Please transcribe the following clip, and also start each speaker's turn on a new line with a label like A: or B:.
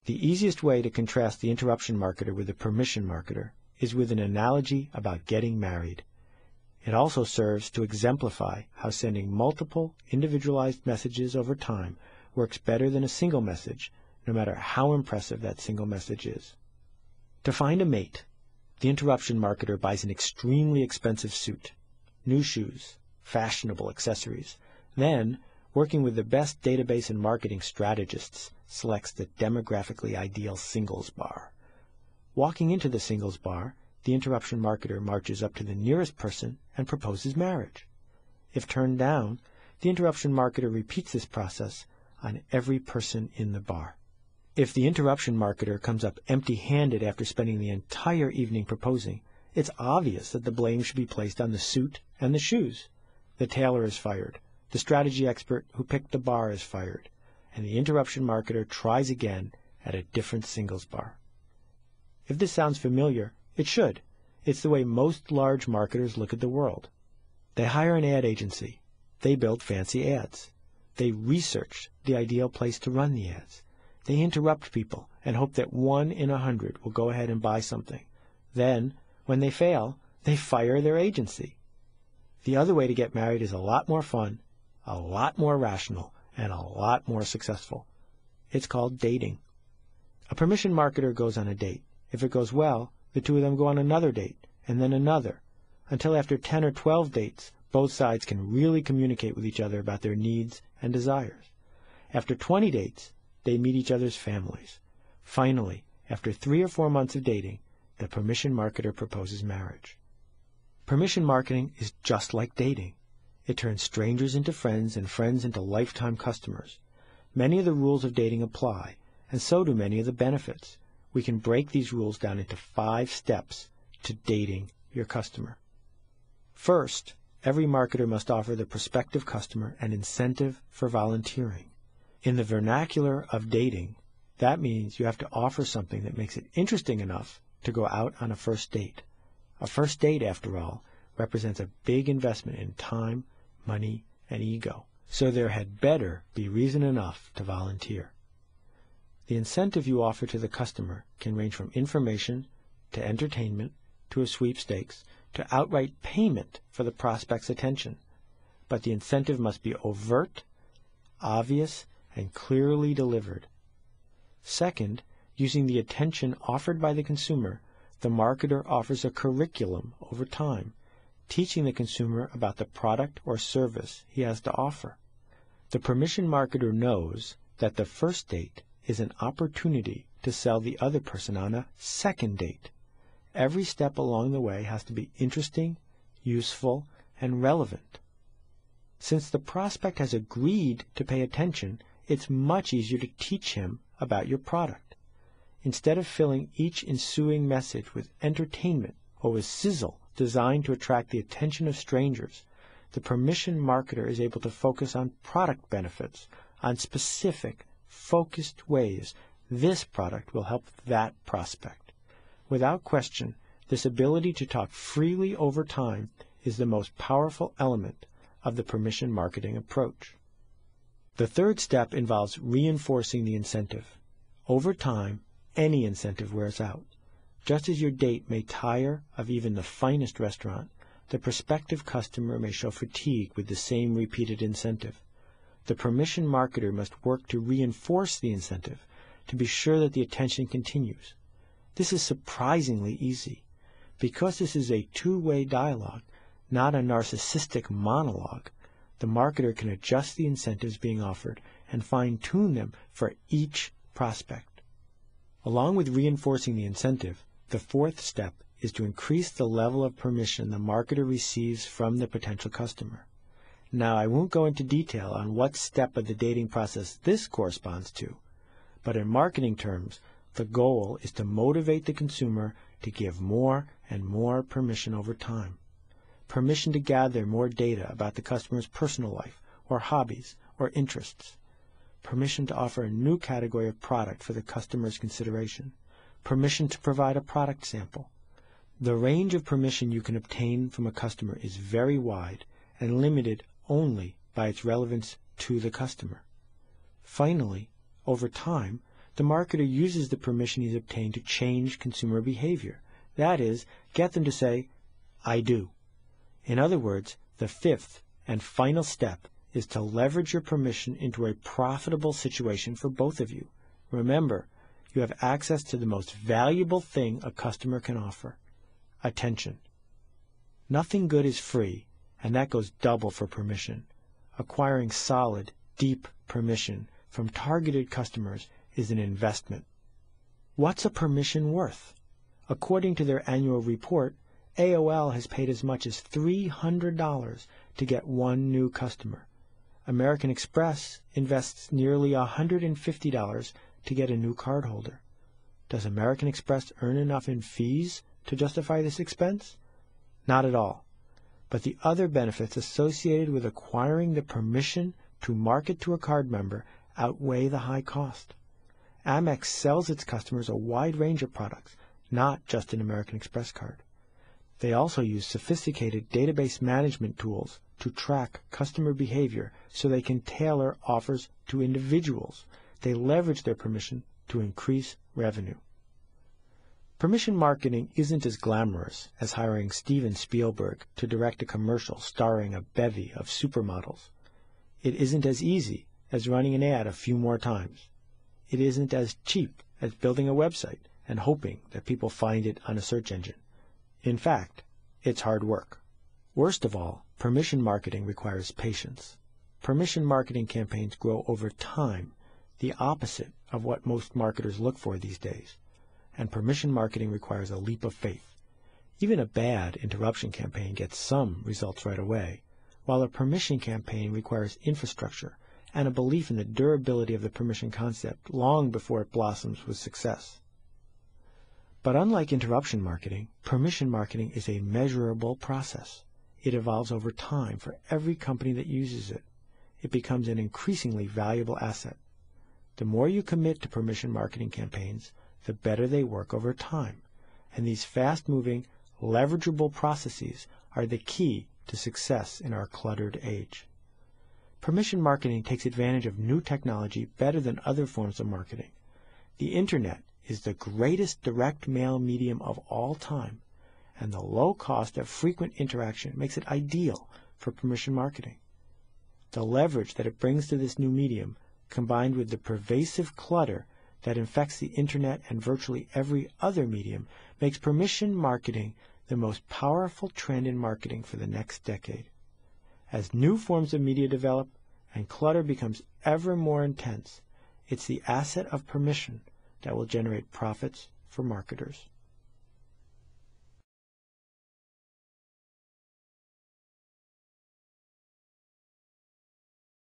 A: The easiest way to contrast the interruption marketer with the permission marketer is with an analogy about getting married. It also serves to exemplify how sending multiple, individualized messages over time works better than a single message, no matter how impressive that single message is. To find a mate, the interruption marketer buys an extremely expensive suit, new shoes, fashionable accessories. Then, working with the best database and marketing strategists, selects the demographically ideal singles bar. Walking into the singles bar, the interruption marketer marches up to the nearest person and proposes marriage. If turned down, the interruption marketer repeats this process on every person in the bar. If the interruption marketer comes up empty-handed after spending the entire evening proposing, it's obvious that the blame should be placed on the suit and the shoes. The tailor is fired. The strategy expert who picked the bar is fired. And the interruption marketer tries again at a different singles bar. If this sounds familiar, it should. It's the way most large marketers look at the world. They hire an ad agency. They build fancy ads. They research the ideal place to run the ads. They interrupt people and hope that 1 in 100 will go ahead and buy something. Then, when they fail, they fire their agency. The other way to get married is a lot more fun, a lot more rational, and a lot more successful. It's called dating. A permission marketer goes on a date. If it goes well, the two of them go on another date, and then another, until after 10 or 12 dates, both sides can really communicate with each other about their needs and desires. After 20 dates, they meet each other's families. Finally, after 3 or 4 months of dating, the permission marketer proposes marriage. Permission marketing is just like dating. It turns strangers into friends and friends into lifetime customers. Many of the rules of dating apply, and so do many of the benefits. We can break these rules down into 5 steps to dating your customer. First, every marketer must offer the prospective customer an incentive for volunteering. In the vernacular of dating, that means you have to offer something that makes it interesting enough to go out on a first date. A first date, after all, represents a big investment in time, money, and ego, so there had better be reason enough to volunteer. The incentive you offer to the customer can range from information to entertainment to a sweepstakes to outright payment for the prospect's attention. But the incentive must be overt, obvious, and clearly delivered. Second, using the attention offered by the consumer, the marketer offers a curriculum over time, teaching the consumer about the product or service he has to offer. The permission marketer knows that the first date is an opportunity to sell the other person on a second date. Every step along the way has to be interesting, useful, and relevant. Since the prospect has agreed to pay attention, it's much easier to teach him about your product. Instead of filling each ensuing message with entertainment or with sizzle designed to attract the attention of strangers, the permission marketer is able to focus on product benefits, on specific, focused ways this product will help that prospect. Without question, this ability to talk freely over time is the most powerful element of the permission marketing approach. The third step involves reinforcing the incentive. Over time, any incentive wears out. Just as your date may tire of even the finest restaurant, the prospective customer may show fatigue with the same repeated incentive. The permission marketer must work to reinforce the incentive to be sure that the attention continues. This is surprisingly easy. Because this is a two-way dialogue, not a narcissistic monologue, the marketer can adjust the incentives being offered and fine-tune them for each prospect. Along with reinforcing the incentive, the fourth step is to increase the level of permission the marketer receives from the potential customer. Now, I won't go into detail on what step of the dating process this corresponds to, but in marketing terms, the goal is to motivate the consumer to give more and more permission over time. Permission to gather more data about the customer's personal life, or hobbies, or interests. Permission to offer a new category of product for the customer's consideration. Permission to provide a product sample. The range of permission you can obtain from a customer is very wide and limited only by its relevance to the customer. Finally, over time, the marketer uses the permission he's obtained to change consumer behavior. That is, get them to say, I do. In other words, the fifth and final step is to leverage your permission into a profitable situation for both of you. Remember, you have access to the most valuable thing a customer can offer, attention. Nothing good is free, and that goes double for permission. Acquiring solid, deep permission from targeted customers is an investment. What's a permission worth? According to their annual report, AOL has paid as much as $300 to get one new customer. American Express invests nearly $150 to get a new cardholder. Does American Express earn enough in fees to justify this expense? Not at all. But the other benefits associated with acquiring the permission to market to a card member outweigh the high cost. Amex sells its customers a wide range of products, not just an American Express card. They also use sophisticated database management tools to track customer behavior so they can tailor offers to individuals. They leverage their permission to increase revenue. Permission marketing isn't as glamorous as hiring Steven Spielberg to direct a commercial starring a bevy of supermodels. It isn't as easy as running an ad a few more times. It isn't as cheap as building a website and hoping that people find it on a search engine. In fact, it's hard work. Worst of all, permission marketing requires patience. Permission marketing campaigns grow over time, the opposite of what most marketers look for these days. And permission marketing requires a leap of faith. Even a bad interruption campaign gets some results right away, while a permission campaign requires infrastructure and a belief in the durability of the permission concept long before it blossoms with success. But unlike interruption marketing, permission marketing is a measurable process. It evolves over time for every company that uses it. It becomes an increasingly valuable asset. The more you commit to permission marketing campaigns, the better they work over time. And these fast-moving, leverageable processes are the key to success in our cluttered age. Permission marketing takes advantage of new technology better than other forms of marketing. The Internet is the greatest direct mail medium of all time, and the low cost of frequent interaction makes it ideal for permission marketing. The leverage that it brings to this new medium, combined with the pervasive clutter that infects the Internet and virtually every other medium, makes permission marketing the most powerful trend in marketing for the next decade. As new forms of media develop and clutter becomes ever more intense, it's the asset of permission that will generate profits for marketers.